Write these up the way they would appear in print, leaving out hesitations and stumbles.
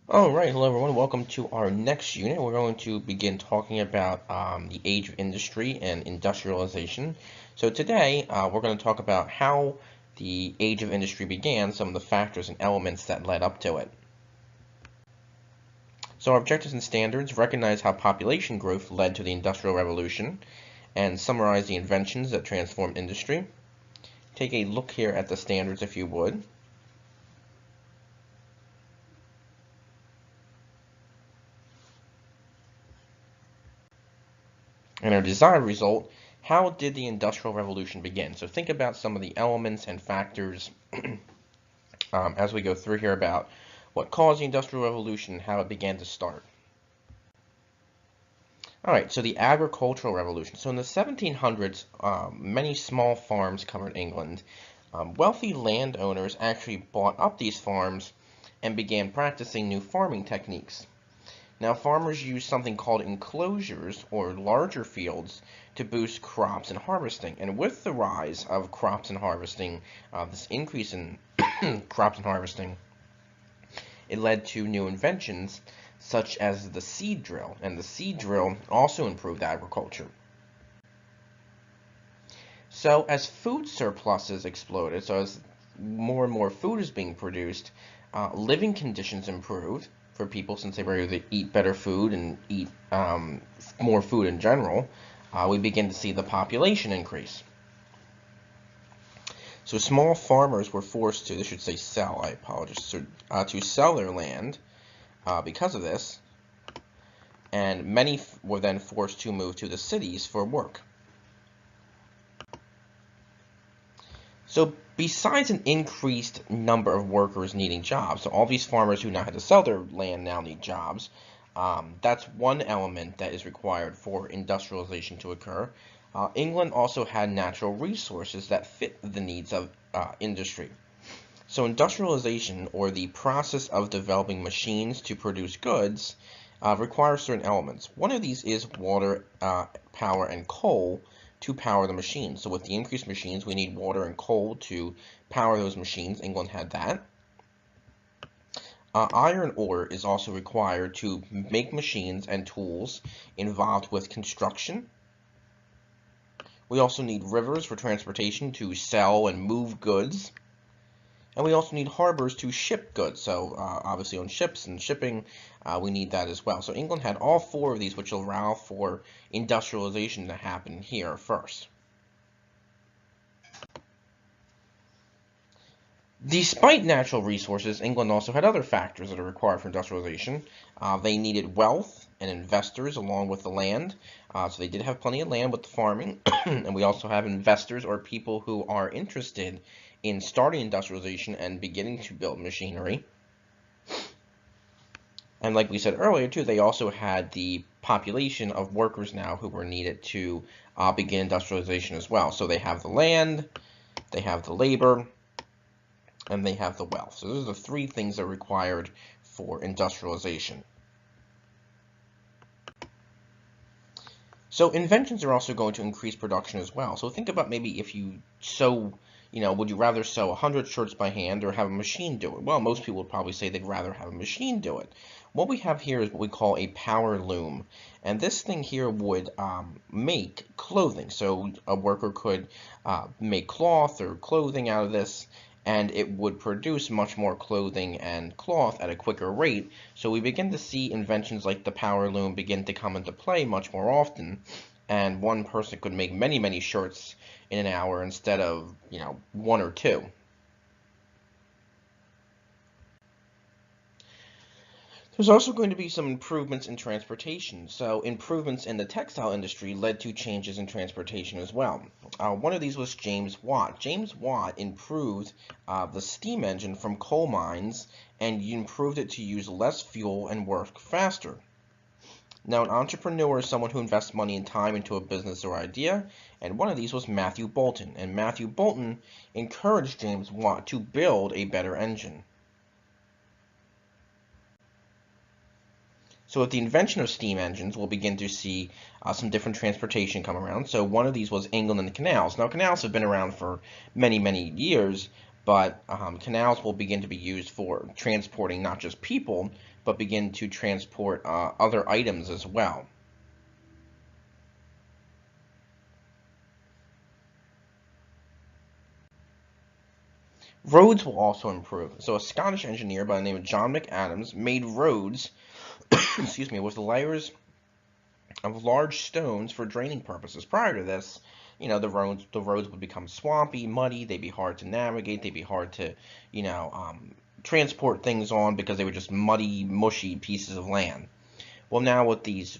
All right, hello everyone. Welcome to our next unit. We're going to begin talking about the age of industry and industrialization. So today we're going to talk about how the age of industry began, some of the factors and elements that led up to it. So our objectives and standards recognize how population growth led to the Industrial Revolution and summarize the inventions that transformed industry. Take a look here at the standards if you would. And our desired result, how did the Industrial Revolution begin? So think about some of the elements and factors as we go through here about what caused the Industrial Revolution and how it began to start. All right, so the Agricultural Revolution. So in the 1700s, many small farms covered England. Wealthy landowners actually bought up these farms and began practicing new farming techniques. Now, farmers used something called enclosures or larger fields to boost crops and harvesting. And with the rise of crops and harvesting, this increase in crops and harvesting, it led to new inventions such as the seed drill. And the seed drill also improved agriculture. So as food surpluses exploded, so as more and more food is being produced, living conditions improved for people since they were able to eat better food and eat more food in general. We begin to see the population increase. So small farmers were forced to, this should say sell, I apologize, so, to sell their land because of this, and many were then forced to move to the cities for work. So besides an increased number of workers needing jobs, so all these farmers who now had to sell their land now need jobs. That's one element that is required for industrialization to occur. England also had natural resources that fit the needs of industry. So industrialization, or the process of developing machines to produce goods, requires certain elements. One of these is water, power, and coal to power the machines. So with the increased machines, we need water and coal to power those machines. England had that. Iron ore is also required to make machines and tools involved with construction. We also need rivers for transportation to sell and move goods. And we also need harbors to ship goods. So obviously on ships and shipping, we need that as well. So England had all four of these, which allow for industrialization to happen here first. Despite natural resources, England also had other factors that are required for industrialization. They needed wealth and investors along with the land. So they did have plenty of land with the farming. And we also have investors or people who are interested in starting industrialization and beginning to build machinery. And like we said earlier too, they also had the population of workers now who were needed to begin industrialization as well. So they have the land, they have the labor, and they have the wealth. So those are the three things that are required for industrialization. So inventions are also going to increase production as well. So think about maybe if you sew, would you rather sew 100 shirts by hand or have a machine do it? Well, most people would probably say they'd rather have a machine do it. What we have here is what we call a power loom. And this thing here would make clothing. So a worker could make cloth or clothing out of this, and it would produce much more clothing and cloth at a quicker rate. So we begin to see inventions like the power loom begin to come into play much more often, and one person could make many, many shirts in an hour instead of, one or two. There's also going to be some improvements in transportation. So improvements in the textile industry led to changes in transportation as well. One of these was James Watt. James Watt improved the steam engine from coal mines and improved it to use less fuel and work faster. Now, an entrepreneur is someone who invests money and time into a business or idea, and one of these was Matthew Boulton. And Matthew Boulton encouraged James Watt to build a better engine. So with the invention of steam engines, we'll begin to see some different transportation come around. So one of these was England and the canals. Now, canals have been around for many, many years, but canals will begin to be used for transporting not just people, but begin to transport other items as well. Roads will also improve. So a Scottish engineer by the name of John McAdams made roads, excuse me, with layers of large stones for draining purposes. Prior to this, the roads would become swampy, muddy. They'd be hard to navigate. They'd be hard to, you know, transport things on because they were just muddy, mushy pieces of land. Well, now with these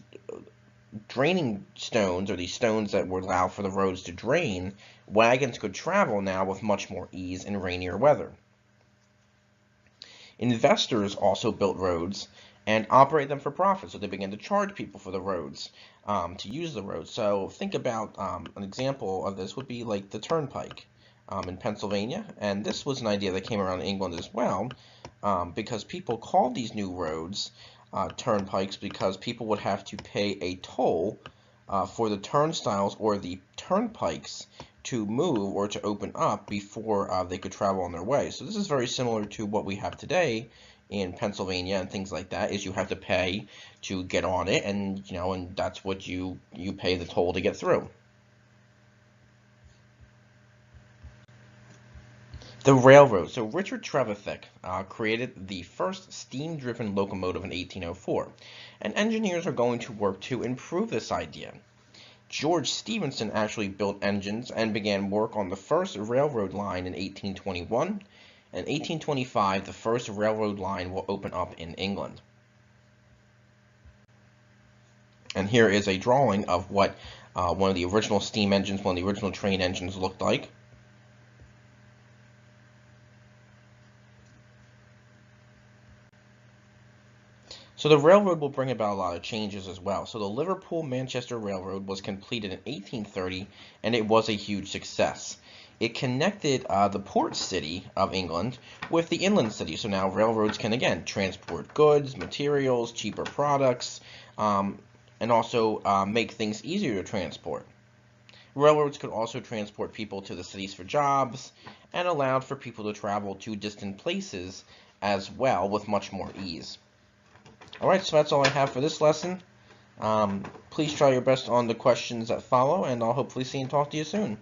draining stones, or these stones that would allow for the roads to drain, wagons could travel now with much more ease in rainier weather. Investors also built roads and operate them for profit, so they began to charge people for the roads, to use the roads. So think about an example of this would be like the turnpike in Pennsylvania, and this was an idea that came around in England as well, because people called these new roads turnpikes because people would have to pay a toll for the turnstiles or the turnpikes to move or to open up before they could travel on their way. So this is very similar to what we have today in Pennsylvania and things like that, is you have to pay to get on it, and and that's what you pay the toll to get through. The railroad. So Richard Trevithick created the first steam-driven locomotive in 1804, and engineers are going to work to improve this idea. George Stephenson actually built engines and began work on the first railroad line in 1821. In 1825, the first railroad line will open up in England. And here is a drawing of what one of the original steam engines, one of the original train engines looked like. So the railroad will bring about a lot of changes as well. So the Liverpool-Manchester Railroad was completed in 1830, and it was a huge success. It connected the port city of England with the inland city. So now railroads can again transport goods, materials, cheaper products, and also make things easier to transport. Railroads could also transport people to the cities for jobs and allowed for people to travel to distant places as well with much more ease. Alright, so that's all I have for this lesson. Please try your best on the questions that follow, and I'll hopefully see and talk to you soon.